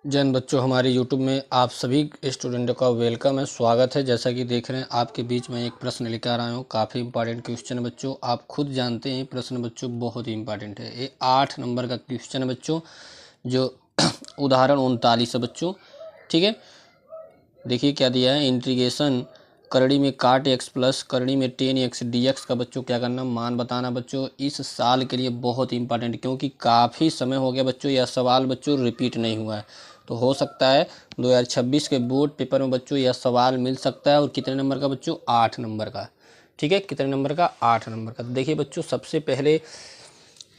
जैन बच्चों, हमारे YouTube में आप सभी स्टूडेंटों का वेलकम है, स्वागत है। जैसा कि देख रहे हैं आपके बीच में एक प्रश्न लेकर आया हूँ। काफ़ी इंपॉर्टेंट क्वेश्चन है बच्चों, आप खुद जानते हैं प्रश्न बच्चों बहुत ही इंपॉर्टेंट है। ये 8 नंबर का क्वेश्चन है बच्चों, जो उदाहरण 39 है बच्चों। ठीक है, देखिए क्या दिया है। इंटीग्रेशन करड़ी में काट एक्स प्लस करड़ी में टेन एक्स डी एक्स का बच्चों क्या करना, मान बताना बच्चों। इस साल के लिए बहुत ही इंपॉर्टेंट, क्योंकि काफ़ी समय हो गया बच्चों यह सवाल बच्चों रिपीट नहीं हुआ है। तो हो सकता है 2026 के बोर्ड पेपर में बच्चों यह सवाल मिल सकता है। और कितने नंबर का बच्चों? 8 नंबर का। ठीक है, कितने नंबर का? 8 नंबर का। देखिए बच्चों, सबसे पहले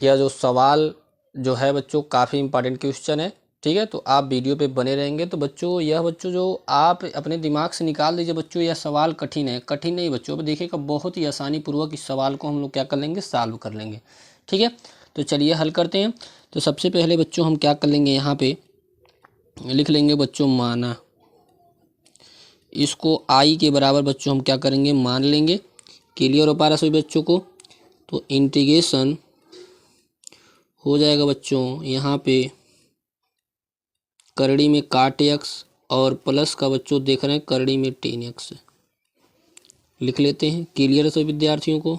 यह जो सवाल जो है बच्चों काफ़ी इंपॉर्टेंट क्वेश्चन है। ठीक है, तो आप वीडियो पे बने रहेंगे तो बच्चों यह बच्चों जो आप अपने दिमाग से निकाल दीजिए बच्चों, यह सवाल कठिन है, कठिन नहीं बच्चों। अब देखिएगा बहुत ही आसानी पूर्वक इस सवाल को हम लोग क्या कर लेंगे, सॉल्व कर लेंगे। ठीक है, तो चलिए हल करते हैं। तो सबसे पहले बच्चों हम क्या कर लेंगे, यहाँ पे लिख लेंगे बच्चों माना। इसको आई के बराबर बच्चों हम क्या करेंगे, मान लेंगे। क्लियर हो पा रहा सभी बच्चों को? तो इंटीग्रेशन हो जाएगा बच्चों यहाँ पे करड़ी में काट एक्स और प्लस का बच्चों देख रहे हैं करड़ी में टेन एक्स लिख लेते हैं। क्लियर है सभी विद्यार्थियों को?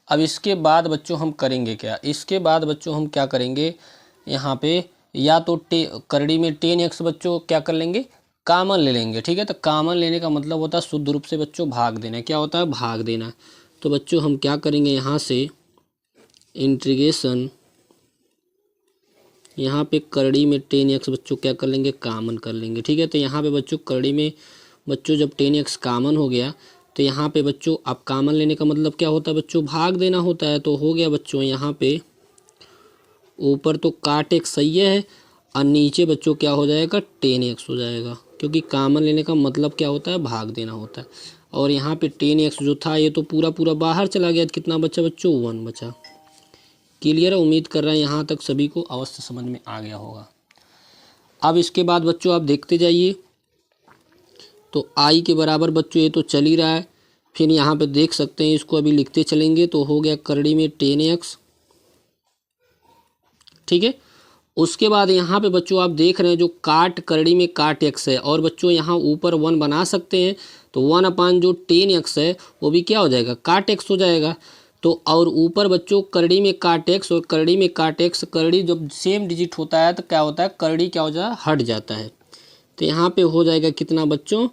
अब इसके बाद बच्चों हम करेंगे क्या, इसके बाद बच्चों हम क्या करेंगे, यहाँ पे या तो करड़ी में टेन एक्स बच्चों क्या कर लेंगे, कामन ले लेंगे। ठीक है, तो कामन लेने का मतलब होता है शुद्ध रूप से बच्चों भाग देना। क्या होता है? भाग देना। तो बच्चों हम क्या करेंगे, यहाँ से इंटीग्रेशन यहाँ पे करड़ी में टेन एक्स बच्चों क्या कर लेंगे, कामन कर लेंगे। ठीक है, तो यहाँ पे बच्चों करड़ी में बच्चों जब टेन एक्स कामन हो गया तो यहाँ पे बच्चों अब कामन लेने का मतलब क्या होता है बच्चों, भाग देना होता है। तो हो गया बच्चों यहाँ पे ऊपर तो काट एक्स सही है और नीचे बच्चों क्या हो जाएगा, टेन एक्स हो जाएगा, क्योंकि कामन लेने का मतलब क्या होता है, भाग देना होता है। और यहाँ पे टेन एक्स जो था ये तो पूरा पूरा बाहर चला गया। कितना बचा बच्चों? 1 बचा। क्लियर है? उम्मीद कर रहे हैं यहाँ तक सभी को अवश्य समझ में आ गया होगा। अब इसके बाद बच्चों आप देखते जाइए, तो आई के बराबर बच्चों ये तो चल ही रहा है। फिर यहाँ पे देख सकते हैं, इसको अभी लिखते चलेंगे तो हो गया करड़ी में टेन एक्स। ठीक है, उसके बाद यहाँ पे बच्चों आप देख रहे हैं जो काट करड़ी में काट एक्स है, और बच्चों यहाँ ऊपर 1 बना सकते हैं। तो 1 अपान जो टेन एक्स है वो भी क्या हो जाएगा, काट एक्स हो जाएगा। तो और ऊपर बच्चों करड़ी में काट एक्स और करड़ी में काट एक्स, करड़ी जब सेम डिजिट होता है तो क्या होता है, करड़ी क्या हो जाता है, हट जाता है। तो यहाँ पे हो जाएगा कितना बच्चों,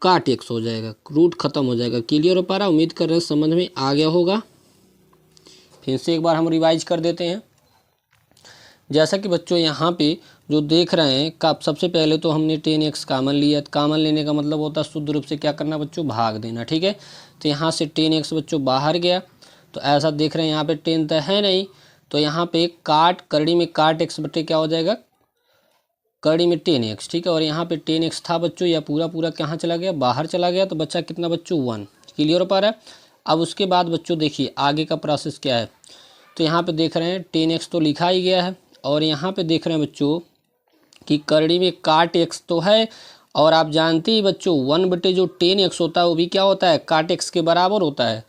काट एक्स हो जाएगा, रूट खत्म हो जाएगा। क्लियर हो पा रहा? उम्मीद कर रहे हैं समझ में आ गया होगा। फिर से एक बार हम रिवाइज कर देते हैं। जैसा कि बच्चों यहाँ पे जो देख रहे हैं का सबसे पहले तो हमने टेन एक्स कामन लिया। कामन लेने का मतलब होता है शुद्ध रूप से क्या करना बच्चों, भाग देना। ठीक है, तो यहाँ से टेन एक्स बच्चों बाहर गया, तो ऐसा देख रहे हैं यहाँ पे टेन तो है नहीं, तो यहाँ पे काट करड़ी में काट एक्स बटे क्या हो जाएगा, करड़ी में टेन एक्स। ठीक है, और यहाँ पे टेन एक्स था बच्चों, या पूरा पूरा कहाँ चला गया, बाहर चला गया। तो बच्चा कितना बच्चों, 1। क्लियर हो पा रहा है? अब उसके बाद बच्चों देखिए आगे का प्रोसेस क्या है। तो यहाँ पे देख रहे हैं टेन एक्स तो लिखा ही गया है, और यहाँ पे देख रहे हैं बच्चों कि करड़ी में काट एक्स तो है, और आप जानते ही बच्चों 1 बटे जो टेन एक्स होता है वो भी क्या होता है, काट एक्स के बराबर होता है।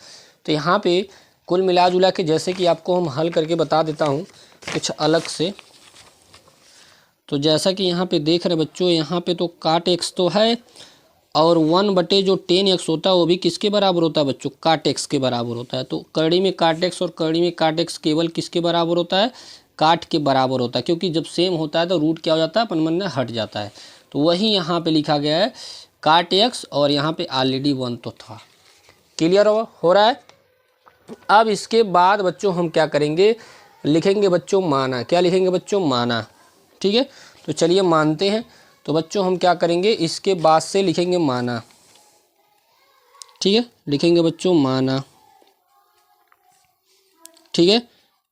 तो यहाँ पे कुल मिला जुला के जैसे कि आपको हम हल करके बता देता हूँ कुछ अलग से। तो जैसा कि यहाँ पे देख रहे हैं बच्चों, यहाँ पे तो काट एक्स तो है, और 1 बटे जो टेन एक्स होता है वो भी किसके बराबर होता है बच्चों, काट एक्स के बराबर होता है। तो करड़ी में काट एक्स और करड़ी में काट एक्स केवल किसके बराबर होता है, काट के बराबर होता है, क्योंकि जब सेम होता है तो रूट क्या हो जाता है, अपन मन में हट जाता है। तो वही यहाँ पे लिखा गया है काट एक्स, और यहाँ पे ऑलरेडी 1 तो था। क्लियर हो रहा है? अब इसके बाद बच्चों हम क्या करेंगे, लिखेंगे बच्चों माना। क्या लिखेंगे बच्चों, माना। ठीक है, तो चलिए मानते हैं। तो बच्चों हम क्या करेंगे, इसके बाद से लिखेंगे माना। ठीक है, लिखेंगे बच्चों माना। ठीक है,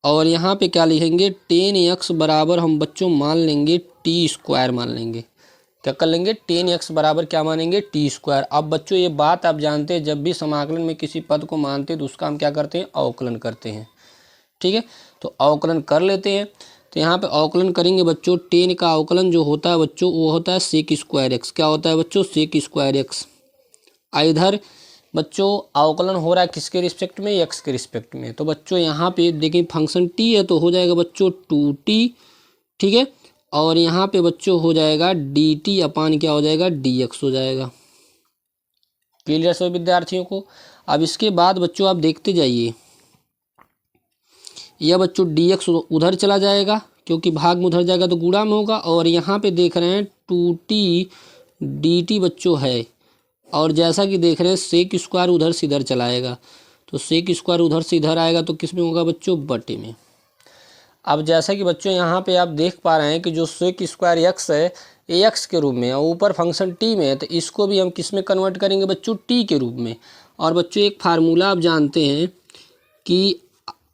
और यहाँ पे क्या लिखेंगे, टेन एक्स बराबर हम बच्चों मान लेंगे टी स्क्वायर मान लेंगे। क्या कर लेंगे, टेन एक्स बराबर क्या मानेंगे, टी स्क्वायर। अब बच्चों ये बात आप जानते हैं, जब भी समाकलन में किसी पद को मानते हैं तो उसका हम क्या करते हैं, अवकलन करते हैं। ठीक है, तो अवकलन कर लेते हैं। तो यहाँ पे अवकलन करेंगे बच्चों, टेन का अवकलन जो होता है बच्चों वो होता है सेक स्क्वायर एक्स। क्या होता है बच्चों, सेक स्क्वायर एक्स। इधर बच्चों अवकलन हो रहा है किसके रिस्पेक्ट में, एक्स के रिस्पेक्ट में। तो बच्चों यहाँ पे देखिए फंक्शन टी है तो हो जाएगा बच्चों 2t। ठीक है, और यहाँ पे बच्चों हो जाएगा डी टी अपान क्या हो जाएगा, डी एक्स हो जाएगा। क्लियर सभी विद्यार्थियों को। अब इसके बाद बच्चों आप देखते जाइए, यह बच्चों डी एक्स उधर चला जाएगा क्योंकि भाग में उधर जाएगा तो गुणा में होगा, और यहाँ पे देख रहे हैं टू टी डी टी बच्चों है, और जैसा कि देख रहे हैं सेक स्क्वायर उधर से इधर चलाएगा, तो सेक स्क्वायर उधर से इधर आएगा तो किस में होगा बच्चों, बटे में। अब जैसा कि बच्चों यहाँ पे आप देख पा रहे हैं कि जो सेक स्क्वायर एक्स है ए एक्स के रूप में और ऊपर फंक्शन टी में है, तो इसको भी हम किस में कन्वर्ट करेंगे बच्चों, टी के रूप में। और बच्चों एक फार्मूला आप जानते हैं कि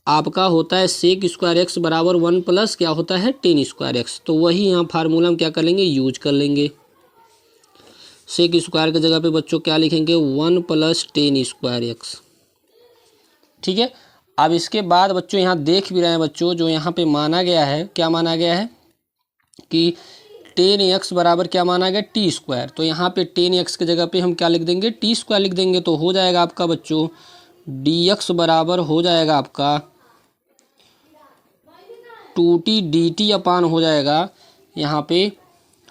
आपका होता है सेक स्क्वायर एक्स बराबर 1 प्लस क्या होता है, टेन स्क्वायर एक्स। तो वही यहाँ फार्मूला हम क्या कर लेंगे, यूज कर लेंगे। सेक स्क्वायर की जगह पे बच्चों क्या लिखेंगे, 1 प्लस टेन स्क्वायर एक्स। ठीक है। अब इसके बाद बच्चों यहाँ देख भी रहे हैं बच्चों, जो यहाँ पे माना गया है, क्या माना गया है कि टेन एक्स बराबर क्या माना गया, टी स्क्वायर। तो यहाँ पे टेन एक्स की जगह पे हम क्या लिख देंगे, टी स्क्वायर लिख देंगे। तो हो जाएगा आपका बच्चों डी एक्स बराबर हो जाएगा आपका 2t dt अपान हो जाएगा यहाँ पे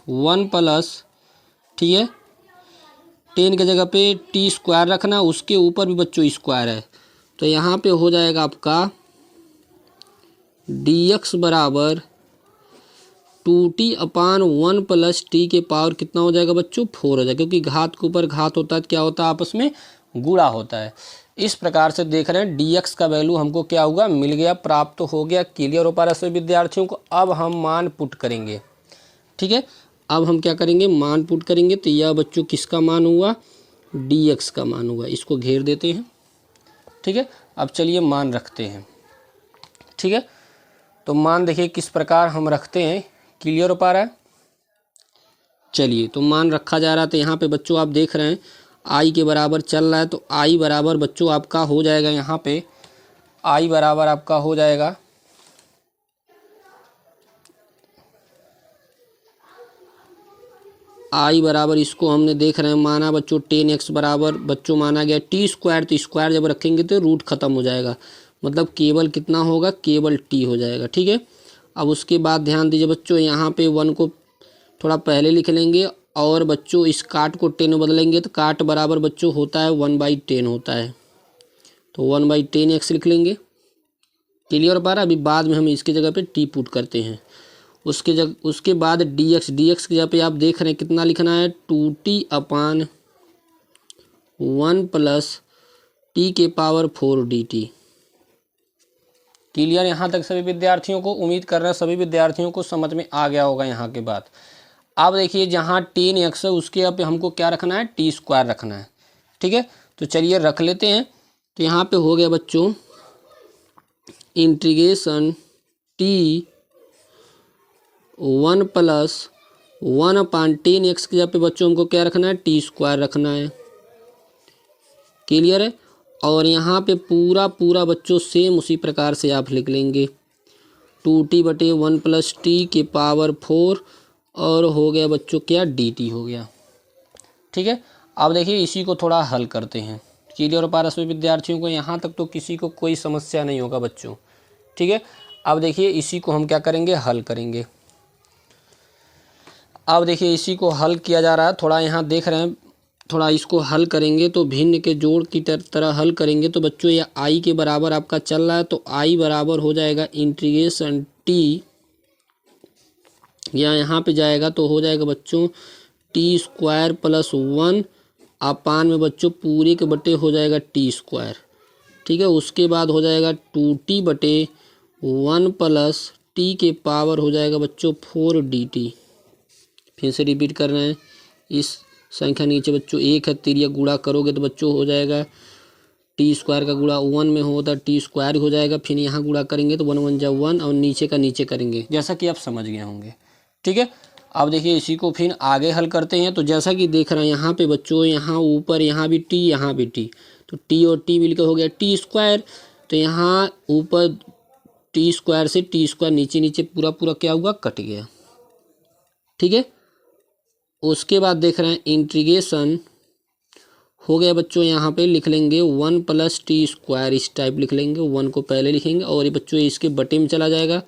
1 प्लस, ठीक है, टेन की जगह पे टी स्क्वायर रखना, उसके ऊपर भी बच्चों स्क्वायर है, तो यहाँ पे हो जाएगा आपका डी एक्स बराबर 2t अपान 1 प्लस टी के पावर कितना हो जाएगा बच्चों, 4 हो जाएगा, क्योंकि घात के ऊपर घात होता है, क्या होता है आपस में गुणा होता है। इस प्रकार से देख रहे हैं डी एक्स का वैल्यू हमको क्या होगा, मिल गया, प्राप्त तो हो गया। क्लियर हो पा रहा है सभी विद्यार्थियों को। अब हम मान पुट करेंगे। ठीक है, अब हम क्या करेंगे, मान पुट करेंगे। तो यह बच्चों किसका मान हुआ, डी एक्स का मान हुआ। इसको घेर देते हैं। ठीक है, अब चलिए मान रखते हैं। ठीक है, तो मान देखिए किस प्रकार हम रखते हैं। क्लियर हो पा रहा है। चलिए, तो मान रखा जा रहा है। तो यहाँ पे बच्चों आप देख रहे हैं आई के बराबर चल रहा है, तो आई बराबर बच्चों आपका हो जाएगा, यहाँ पे आई बराबर आपका हो जाएगा आई बराबर, इसको हमने देख रहे हैं माना बच्चों 10x बराबर बच्चों माना गया टी स्क्वायर। तो स्क्वायर जब रखेंगे तो रूट खत्म हो जाएगा, मतलब केवल कितना होगा, केवल टी हो जाएगा। ठीक है, अब उसके बाद ध्यान दीजिए बच्चों, यहाँ पे 1 को थोड़ा पहले लिख लेंगे, और बच्चों इस काट को 10 में बदलेंगे, तो काट बराबर बच्चों होता है 1/10 होता है, तो 1/10x लिख लेंगे। क्लियर हो पा रहा है। अभी बाद में हम इसकी जगह पे टी पुट करते हैं। उसके बाद डी एक्स की जगह पे आप देख रहे हैं कितना लिखना है, 2t अपान 1 प्लस टी के पावर 4 dt। क्लियर यहाँ तक सभी विद्यार्थियों को। उम्मीद कर रहे हैं सभी विद्यार्थियों को समझ में आ गया होगा यहाँ के बाद। अब देखिए जहाँ 10x है उसके अब हमको क्या रखना है, टी स्क्वायर रखना है। ठीक है, तो चलिए रख लेते हैं। तो यहाँ पे हो गया बच्चों इंटीग्रेशन टी 1 प्लस 1 अपान 10x की जगह पे बच्चों हमको क्या रखना है, टी स्क्वायर रखना है। क्लियर है। और यहाँ पे पूरा बच्चों सेम उसी प्रकार से आप लिख लेंगे 2t/1 प्लस टी के पावर 4, और हो गया बच्चों क्या, dt हो गया। ठीक है, अब देखिए इसी को थोड़ा हल करते हैं। क्लियर हो पा रहा सभी विद्यार्थियों को। यहाँ तक तो किसी को कोई समस्या नहीं होगा बच्चों। ठीक है, अब देखिए इसी को हम क्या करेंगे, हल करेंगे। अब देखिए इसी को हल किया जा रहा है। थोड़ा यहाँ देख रहे हैं, थोड़ा इसको हल करेंगे तो भिन्न के जोड़ की तरह हल करेंगे। तो बच्चों ये आई के बराबर आपका चल रहा है, तो आई बराबर हो जाएगा इंटीग्रेशन टी, या यहाँ पे जाएगा तो हो जाएगा बच्चों टी स्क्वायर प्लस 1 अपान में बच्चों पूरे के बटे हो जाएगा टी स्क्वायर। ठीक है, उसके बाद हो जाएगा 2t/1 प्लस टी के पावर हो जाएगा बच्चों 4 dt। फिर से रिपीट कर रहे हैं, इस संख्या नीचे बच्चों 1 है, तिरिया गुणा करोगे तो बच्चों हो जाएगा टी स्क्वायर का गुणा 1 में होता है टी स्क्वायर हो जाएगा। फिर यहाँ गुणा करेंगे तो 1 1 जा 1, और नीचे का नीचे करेंगे, जैसा कि आप समझ गए होंगे। ठीक है, अब देखिए इसी को फिर आगे हल करते हैं। तो जैसा कि देख रहे हैं यहाँ पे बच्चों, यहाँ ऊपर यहाँ भी टी, यहाँ भी टी, तो टी और टी मिलकर हो गया टी स्क्वायर। तो यहाँ ऊपर टी स्क्वायर से टी स्क्वायर नीचे नीचे पूरा क्या हुआ, कट गया। ठीक है, उसके बाद देख रहे हैं इंटीग्रेशन हो गया बच्चों, यहाँ पे लिख लेंगे 1 प्लस टी स्क्वायर, इस टाइप लिख लेंगे, 1 को पहले लिखेंगे, और ये बच्चों इसके बटे में चला जाएगा,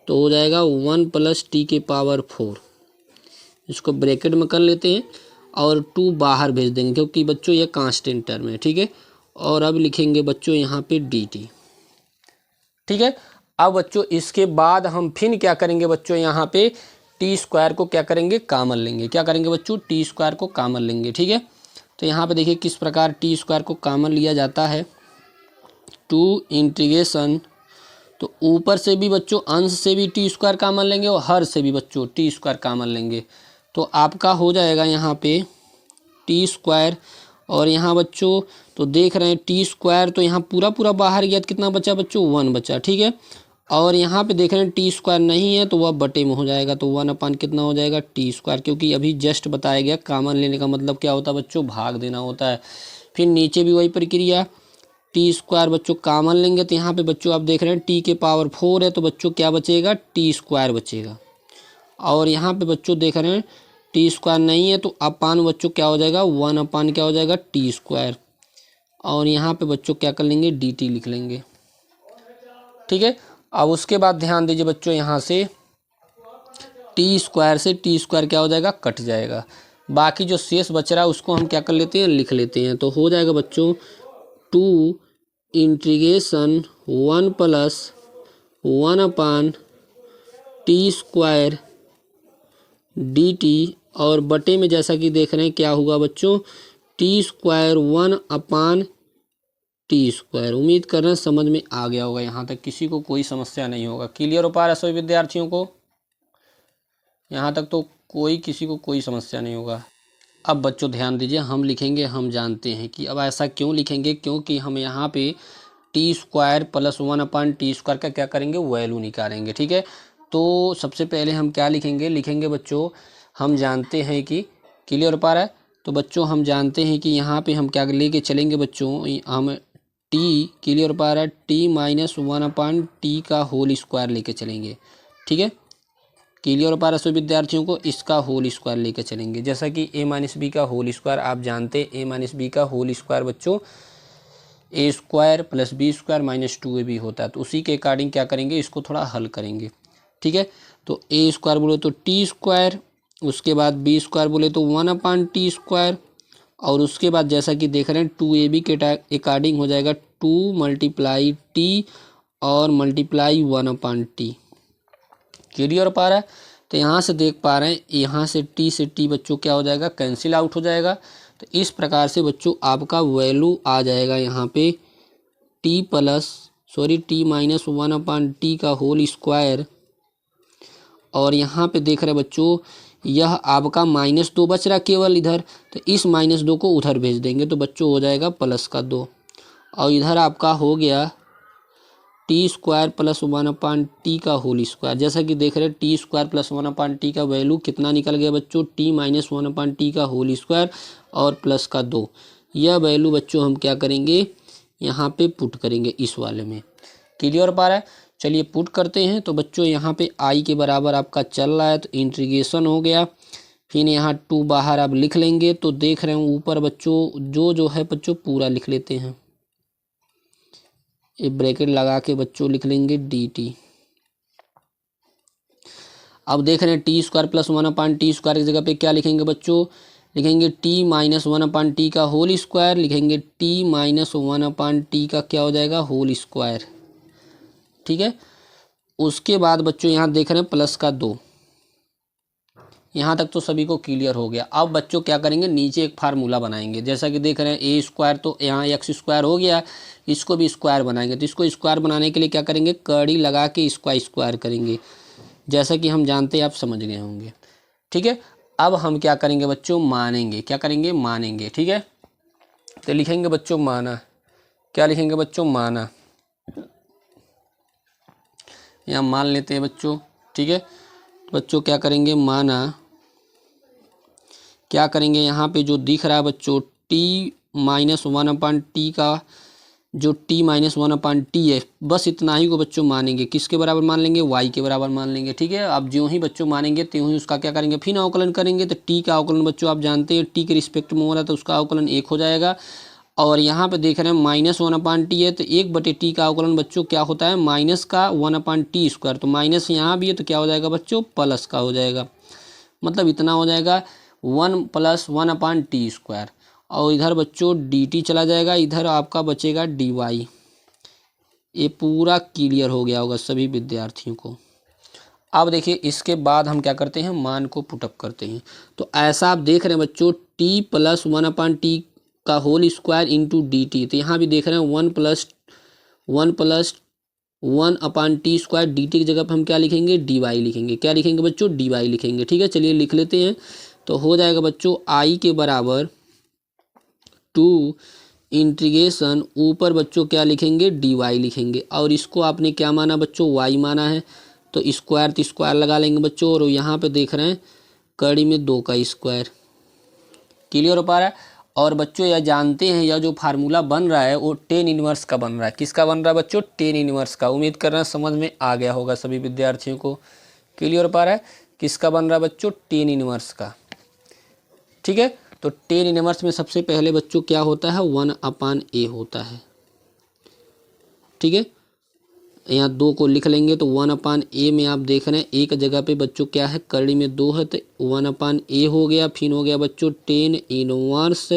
तो हो जाएगा 1 + t⁴। इसको ब्रैकेट में कर लेते हैं और 2 बाहर भेज देंगे क्योंकि बच्चों ये कांस्टेंट टर्म है, ठीक है। और अब लिखेंगे बच्चों यहाँ पे dt, ठीक है। अब बच्चों इसके बाद हम फिर क्या करेंगे बच्चों, यहाँ पे t² को क्या करेंगे, कॉमन लेंगे। क्या करेंगे बच्चों, t² को कॉमन लेंगे, ठीक है। तो यहाँ पे देखिए किस प्रकार t² को कॉमन लिया जाता है। 2 इंटीग्रेशन, तो ऊपर से भी बच्चों अंश से भी t² कॉमन लेंगे और हर से भी बच्चों t² कॉमन लेंगे। तो आपका हो जाएगा यहाँ पे t², और यहाँ बच्चों तो देख रहे हैं t² तो यहाँ पूरा पूरा बाहर गया तो कितना बचा बच्चों, 1 बचा, ठीक है। और यहाँ पे देख रहे हैं t² नहीं है तो वह बटे में हो जाएगा, तो 1 कितना हो जाएगा t², क्योंकि अभी जस्ट बताया गया कॉमन लेने का मतलब क्या होता है बच्चों, भाग देना होता है। फिर नीचे भी वही प्रक्रिया, t² बच्चों कॉमन लेंगे तो यहाँ पे बच्चों आप देख रहे हैं t⁴ है तो बच्चों क्या बचेगा, t² बचेगा। और यहाँ पे बच्चों देख रहे हैं t² नहीं है तो अपान बच्चों क्या हो जाएगा, 1 क्या हो जाएगा, t²। और यहाँ पे बच्चों क्या कर लेंगे, dt लिख लेंगे, ठीक है। अब उसके बाद ध्यान दीजिए बच्चों, यहाँ से t² से t² क्या हो जाएगा, कट जाएगा। बाकी जो शेष बच रहा है उसको हम क्या कर लेते हैं, लिख लेते हैं। तो हो जाएगा बच्चों 2 इंटीग्रेशन 1 + 1/t² dt, और बटे में जैसा कि देख रहे हैं क्या होगा बच्चों, t² 1/t²। उम्मीद कर रहे हैं समझ में आ गया होगा, यहाँ तक किसी को कोई समस्या नहीं होगा। क्लियर हो पा रहा है सभी विद्यार्थियों को, यहाँ तक तो कोई किसी को कोई समस्या नहीं होगा। अब बच्चों ध्यान दीजिए, हम लिखेंगे, हम जानते हैं कि अब ऐसा क्यों लिखेंगे, क्योंकि हम यहाँ पे t² + 1/t² का क्या करेंगे, वैल्यू निकालेंगे, ठीक है। तो सबसे पहले हम क्या लिखेंगे बच्चों, हम जानते हैं कि, क्लियर हो पा रहा है, तो बच्चों हम जानते हैं कि यहाँ पे हम क्या लेके चलेंगे बच्चों, हम t, क्लियर हो पा रहा है, t-1/t² लेके चलेंगे, ठीक है। क्लियर हो पा रहा है सभी विद्यार्थियों को, इसका होल स्क्वायर लेके चलेंगे। जैसा कि a - b का होल स्क्वायर आप जानते हैं, a - b का होल स्क्वायर बच्चों a² + b² - 2ab होता है। तो उसी के अकॉर्डिंग क्या करेंगे, इसको थोड़ा हल करेंगे, ठीक है। तो a² बोले तो t², उसके बाद b² बोले तो 1/t², और उसके बाद जैसा कि देख रहे हैं 2ab के अकॉर्डिंग हो जाएगा 2 × t और मल्टीप्लाई 1/t। क्लियर हो पा रहा है। तो यहाँ से देख पा रहे हैं, यहाँ से t बच्चों क्या हो जाएगा, कैंसिल आउट हो जाएगा। तो इस प्रकार से बच्चों आपका वैल्यू आ जाएगा यहाँ पे t - 1/t का होल स्क्वायर। और यहाँ पे देख रहे हैं बच्चों, यह आपका -2 बच रहा केवल इधर, तो इस -2 को उधर भेज देंगे तो बच्चों हो जाएगा +2। और इधर आपका हो गया t² + 1/t का होल स्क्वायर। जैसा कि देख रहे हैं t² + 1/t का वैल्यू कितना निकल गया बच्चों, t - 1/t का होल स्क्वायर और +2। यह वैल्यू बच्चों हम क्या करेंगे, यहाँ पे पुट करेंगे इस वाले में। क्लियर हो पा रहा है। चलिए पुट करते हैं। तो बच्चों यहाँ पे i के बराबर आपका चल रहा है तो इंटीग्रेशन हो गया, फिर यहाँ 2 बाहर आप लिख लेंगे। तो देख रहे हैं ऊपर बच्चों जो है बच्चों पूरा लिख लेते हैं, ये ब्रैकेट लगा के बच्चों लिख लेंगे dt। अब देख रहे हैं t² + 1/t² की जगह पे क्या लिखेंगे बच्चों, लिखेंगे t - 1/t का होल स्क्वायर, लिखेंगे t - 1/t का क्या हो जाएगा, होल स्क्वायर, ठीक है। उसके बाद बच्चों यहाँ देख रहे हैं +2। यहाँ तक तो सभी को क्लियर हो गया। अब बच्चों क्या करेंगे, नीचे एक फार्मूला बनाएंगे। जैसा कि देख रहे हैं a² तो यहाँ x² हो गया, इसको भी स्क्वायर बनाएंगे। तो इसको स्क्वायर बनाने के लिए क्या करेंगे, कड़ी लगा के इसको स्क्वायर करेंगे, जैसा कि हम जानते हैं, आप समझ गए होंगे, ठीक है। अब हम क्या करेंगे बच्चों, मानेंगे, क्या करेंगे, मानेंगे, ठीक है। तो लिखेंगे बच्चों माना, क्या लिखेंगे बच्चों, माना, यहाँ मान लेते हैं बच्चों, ठीक है। बच्चों क्या करेंगे, माना, क्या करेंगे, यहाँ पे जो दिख रहा है बच्चों t - 1/t का जो t - 1/t है, बस इतना ही को बच्चों मानेंगे। किसके बराबर मान लेंगे, y के बराबर मान लेंगे, ठीक है। अब जो ही बच्चों मानेंगे त्यों ही उसका क्या करेंगे, फिर अवकलन करेंगे। तो t का अवकलन बच्चों आप जानते हैं t के रिस्पेक्ट में हो रहा है तो उसका अवकलन 1 हो जाएगा। और यहाँ पे देख रहे हैं -1/t है, तो 1/t का अवकलन बच्चों क्या होता है, माइनस का 1/t²। तो माइनस यहाँ भी है तो क्या हो जाएगा बच्चों, प्लस का हो जाएगा, मतलब इतना हो जाएगा 1 + 1/t²। और इधर बच्चों dt चला जाएगा, इधर आपका बचेगा dy। ये पूरा क्लियर हो गया होगा सभी विद्यार्थियों को। अब देखिए इसके बाद हम क्या करते हैं, मान को पुटअप करते हैं। तो ऐसा आप देख रहे हैं बच्चों, t + 1/t का होल स्क्वायर इंटू dt। तो यहाँ भी देख रहे हैं 1 + 1/t² dt की जगह पर हम क्या लिखेंगे, dy लिखेंगे। क्या लिखेंगे बच्चों, dy लिखेंगे। ठीक है, चलिए लिख लेते हैं। तो हो जाएगा बच्चों i के बराबर 2 इंटीग्रेशन, ऊपर बच्चों क्या लिखेंगे, dy लिखेंगे। और इसको आपने क्या माना बच्चों, y माना है, तो स्क्वायर तो स्क्वायर लगा लेंगे बच्चों। और यहाँ पे देख रहे हैं कड़ी में 2 का स्क्वायर। क्लियर हो पा रहा है। और बच्चों यह जानते हैं यह जो फार्मूला बन रहा है वो tan इनवर्स का बन रहा है। किसका बन रहा है बच्चों, tan इनवर्स का। उम्मीद कर रहे हैं समझ में आ गया होगा सभी विद्यार्थियों को। क्लियर हो पा रहा है, किसका बन रहा है बच्चों, tan इनवर्स का। ठीक है, तो tan इनवर्स में सबसे पहले बच्चों क्या होता है, 1/a होता है। ठीक है, यहाँ 2 को लिख लेंगे तो 1/a में आप देख रहे हैं एक जगह पे बच्चों क्या है, कड़ी में 2 है, तो 1/a हो गया। फिर हो गया बच्चों tan इनवर्स,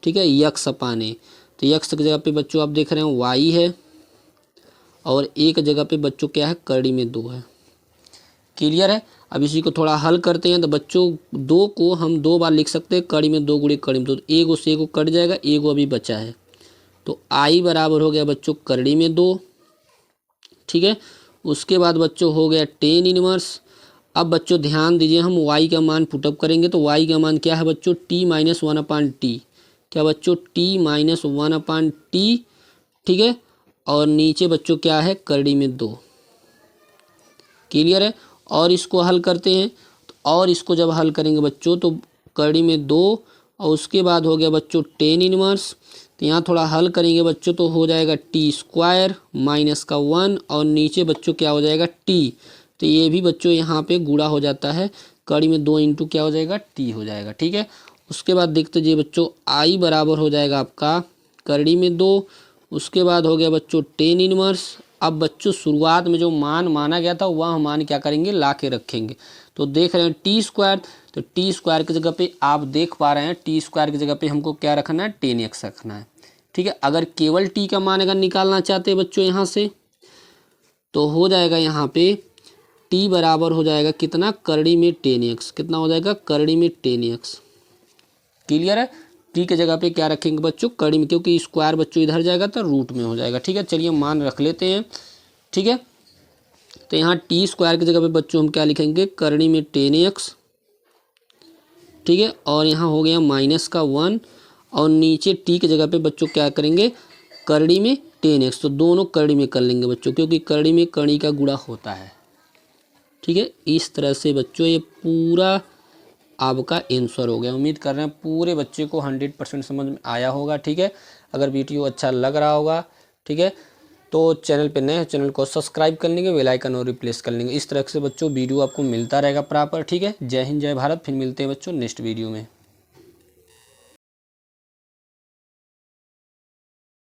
ठीक है, x/a। तो x की जगह पे बच्चों आप देख रहे हैं y है, और एक जगह पे बच्चों क्या है, कड़ी में 2 है। क्लियर है। अब इसी को थोड़ा हल करते हैं। तो बच्चों 2 को हम 2 बार लिख सकते हैं, कड़ी में 2 × कड़ी में 2, तो एगो से एगो कट जाएगा, एगो अभी बचा है। तो i बराबर हो गया बच्चों कड़ी में 2। ठीक है, उसके बाद बच्चों हो गया tan इनवर्स। अब बच्चों ध्यान दीजिए, हम y का मान पुटअप करेंगे तो y का मान क्या है बच्चों, t - 1/t। क्या बच्चों, t - 1/t। ठीक है, और नीचे बच्चों क्या है, कड़ी में 2। क्लियर है। और इसको हल करते हैं, और इसको जब हल करेंगे बच्चों तो कड़ी में 2, और उसके बाद हो गया बच्चों tan इनवर्स। तो यहाँ थोड़ा हल करेंगे बच्चों तो हो जाएगा t² -1, और नीचे बच्चों क्या हो जाएगा, t। तो ये भी बच्चों यहाँ पे गुणा हो जाता है, कड़ी में 2 इंटू क्या हो जाएगा, t हो जाएगा। ठीक है, उसके बाद देखते जाइए बच्चों i बराबर हो जाएगा आपका कड़ी में 2। उसके बाद हो गया बच्चों tan इनवर्स। अब बच्चों शुरुआत में जो मान माना गया था वह मान क्या करेंगे, ला के रखेंगे। तो देख रहे हैं t², तो t² की जगह पे आप देख पा रहे हैं t² की जगह पे हमको क्या रखना है, tan x रखना है। ठीक है, अगर केवल t का मान अगर निकालना चाहते हैं बच्चों यहाँ से, तो हो जाएगा यहाँ पे t बराबर हो जाएगा कितना, कड़ी में tan x। कितना हो जाएगा, कड़ी में tan x। क्लियर है। t की जगह पे क्या रखेंगे बच्चों, कड़ी में, क्योंकि स्क्वायर बच्चों इधर जाएगा तो रूट में हो जाएगा। ठीक है, चलिए मान रख लेते हैं। ठीक है, तो यहाँ t² की जगह पे बच्चों हम क्या लिखेंगे, कड़ी में tan x। ठीक है, और यहाँ हो गया -1, और नीचे t की जगह पे बच्चों क्या करेंगे, कड़ी में tan x। तो दोनों कड़ी में कर लेंगे बच्चों, क्योंकि कड़ी में कड़ी का गुणा होता है। ठीक है, इस तरह से बच्चों ये पूरा आपका आंसर हो गया। उम्मीद कर रहे हैं पूरे बच्चे को 100% समझ में आया होगा। ठीक है, अगर वीडियो अच्छा लग रहा होगा, ठीक है, तो चैनल पे नए हैं, चैनल को सब्सक्राइब कर लेंगे, बेल आइकन और रिप्लेस कर लेंगे। इस तरह से बच्चों वीडियो आपको मिलता रहेगा प्रॉपर। ठीक है, जय हिंद, जय भारत। फिर मिलते हैं बच्चों नेक्स्ट वीडियो में।